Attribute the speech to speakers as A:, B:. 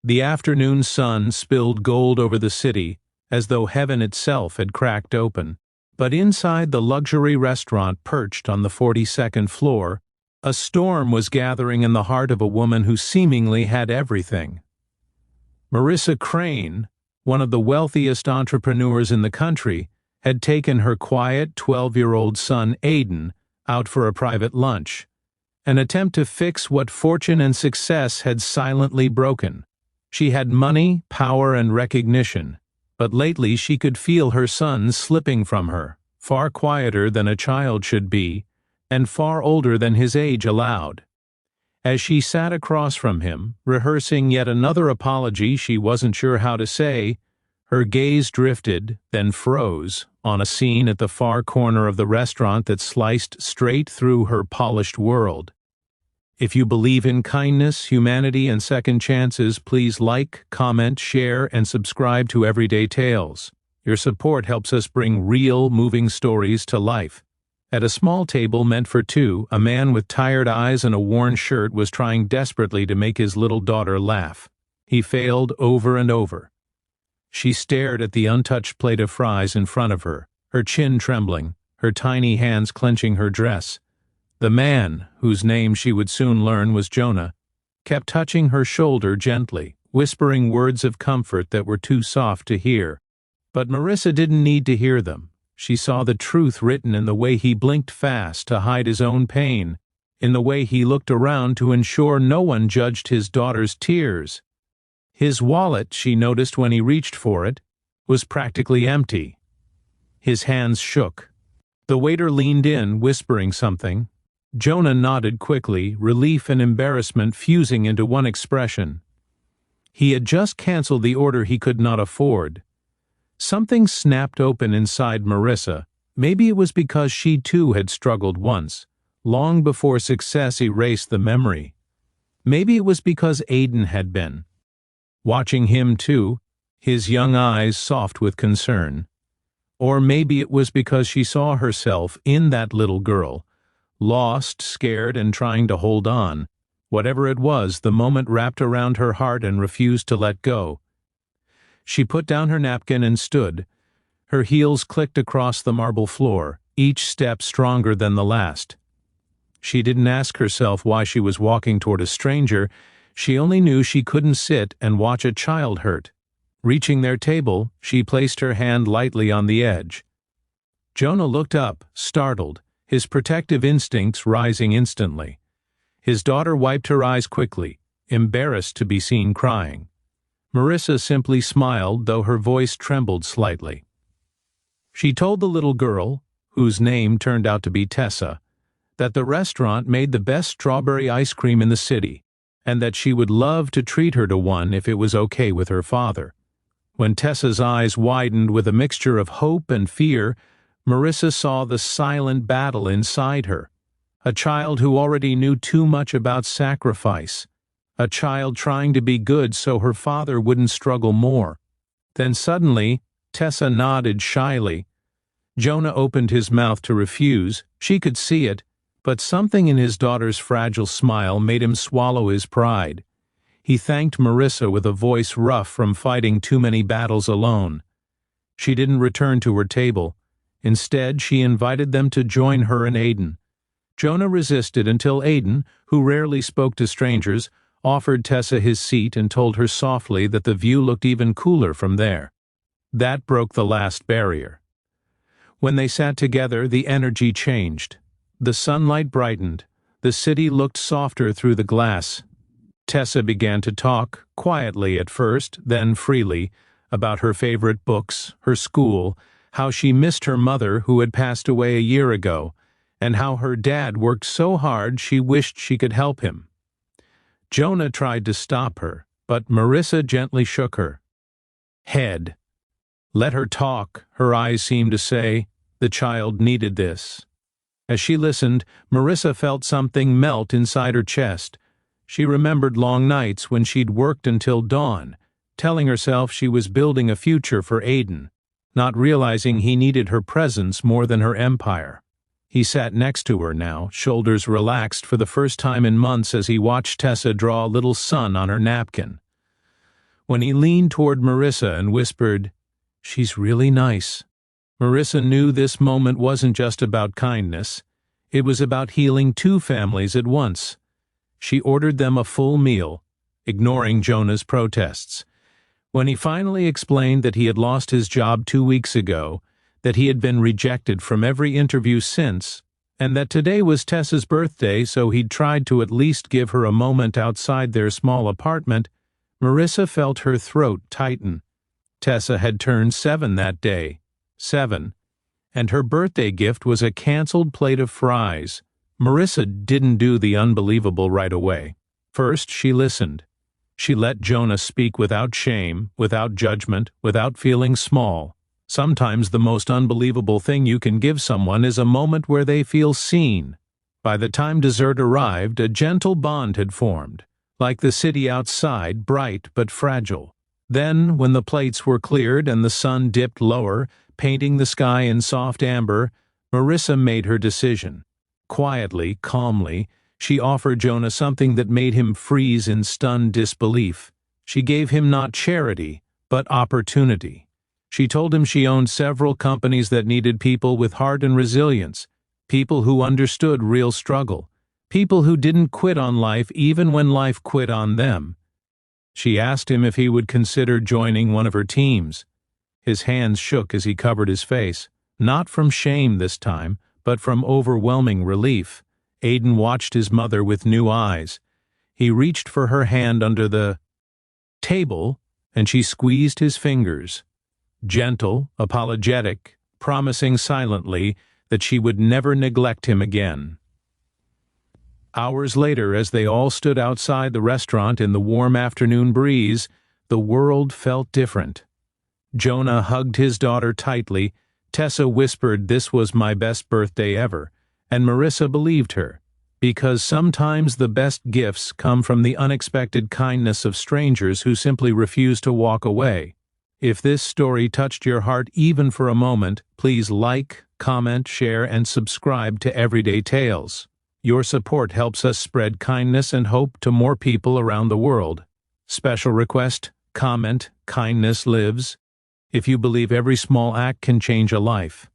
A: The afternoon sun spilled gold over the city, as though heaven itself had cracked open. But inside the luxury restaurant perched on the 42nd floor, a storm was gathering in the heart of a woman who seemingly had everything. Marissa Crane, one of the wealthiest entrepreneurs in the country, had taken her quiet 12-year-old son Aiden out for a private lunch, an attempt to fix what fortune and success had silently broken. She had money, power, and recognition, but lately she could feel her son slipping from her, far quieter than a child should be, and far older than his age allowed. As she sat across from him, rehearsing yet another apology she wasn't sure how to say, her gaze drifted, then froze, on a scene at the far corner of the restaurant that sliced straight through her polished world. If you believe in kindness, humanity, and second chances, please like, comment, share, and subscribe to Everyday Tales. Your support helps us bring real, moving stories to life. At a small table meant for two, a man with tired eyes and a worn shirt was trying desperately to make his little daughter laugh. He failed over and over. She stared at the untouched plate of fries in front of her, her chin trembling, her tiny hands clenching her dress. The man, whose name she would soon learn was Jonah, kept touching her shoulder gently, whispering words of comfort that were too soft to hear. But Marissa didn't need to hear them. She saw the truth written in the way he blinked fast to hide his own pain, in the way he looked around to ensure no one judged his daughter's tears. His wallet, she noticed when he reached for it, was practically empty. His hands shook. The waiter leaned in, whispering something. Jonah nodded quickly, relief and embarrassment fusing into one expression. He had just canceled the order he could not afford. Something snapped open inside Marissa. Maybe it was because she too had struggled once, long before success erased the memory. Maybe it was because Aiden had been. Watching him too, his young eyes soft with concern. Or maybe it was because she saw herself in that little girl, lost, scared, and trying to hold on. Whatever it was, the moment wrapped around her heart and refused to let go. She put down her napkin and stood. Her heels clicked across the marble floor, each step stronger than the last. She didn't ask herself why she was walking toward a stranger. She only knew she couldn't sit and watch a child hurt. Reaching their table, she placed her hand lightly on the edge. Jonah looked up, startled, his protective instincts rising instantly. His daughter wiped her eyes quickly, embarrassed to be seen crying. Marissa simply smiled, though her voice trembled slightly. She told the little girl, whose name turned out to be Tessa, that the restaurant made the best strawberry ice cream in the city, and that she would love to treat her to one if it was okay with her father. When Tessa's eyes widened with a mixture of hope and fear, Marissa saw the silent battle inside her. A child who already knew too much about sacrifice. A child trying to be good so her father wouldn't struggle more. Then suddenly, Tessa nodded shyly. Jonah opened his mouth to refuse. She could see it, but something in his daughter's fragile smile made him swallow his pride. He thanked Marissa with a voice rough from fighting too many battles alone. She didn't return to her table. Instead, she invited them to join her and Aiden. Jonah resisted until Aiden, who rarely spoke to strangers, offered Tessa his seat and told her softly that the view looked even cooler from there. That broke the last barrier. When they sat together, the energy changed. The sunlight brightened. The city looked softer through the glass. Tessa began to talk, quietly at first, then freely, about her favorite books, her school, how she missed her mother who had passed away a year ago, and how her dad worked so hard she wished she could help him. Jonah tried to stop her, but Marissa gently shook her head. Let her talk, her eyes seemed to say. The child needed this. As she listened, Marissa felt something melt inside her chest. She remembered long nights when she'd worked until dawn, telling herself she was building a future for Aiden, not realizing he needed her presence more than her empire. He sat next to her now, shoulders relaxed for the first time in months as he watched Tessa draw a little sun on her napkin. when he leaned toward Marissa and whispered, "She's really nice." Marissa knew this moment wasn't just about kindness. It was about healing two families at once. She ordered them a full meal, ignoring Jonah's protests. When he finally explained that he had lost his job 2 weeks ago, that he had been rejected from every interview since, and that today was Tessa's birthday, so he'd tried to at least give her a moment outside their small apartment, Marissa felt her throat tighten. Tessa had turned 7 that day. 7. And her birthday gift was a canceled plate of fries. Marissa didn't do the unbelievable right away. First, she listened. She let Jonah speak without shame, without judgment, without feeling small. Sometimes the most unbelievable thing you can give someone is a moment where they feel seen. By the time dessert arrived, a gentle bond had formed, like the city outside, bright but fragile. Then, when the plates were cleared and the sun dipped lower, painting the sky in soft amber, Marissa made her decision. Quietly, calmly, she offered Jonah something that made him freeze in stunned disbelief. She gave him not charity, but opportunity. She told him she owned several companies that needed people with heart and resilience, people who understood real struggle, people who didn't quit on life even when life quit on them. She asked him if he would consider joining one of her teams. His hands shook as he covered his face, not from shame this time, but from overwhelming relief. Aiden watched his mother with new eyes. He reached for her hand under the table, and she squeezed his fingers. Gentle, apologetic, promising silently that she would never neglect him again. Hours later, as they all stood outside the restaurant in the warm afternoon breeze, the world felt different. Jonah hugged his daughter tightly, Tessa whispered this was my best birthday ever, and Marissa believed her, because sometimes the best gifts come from the unexpected kindness of strangers who simply refuse to walk away. If this story touched your heart even for a moment, please like, comment, share, and subscribe to Everyday Tales. Your support helps us spread kindness and hope to more people around the world. Special request, comment, kindness lives. If you believe every small act can change a life,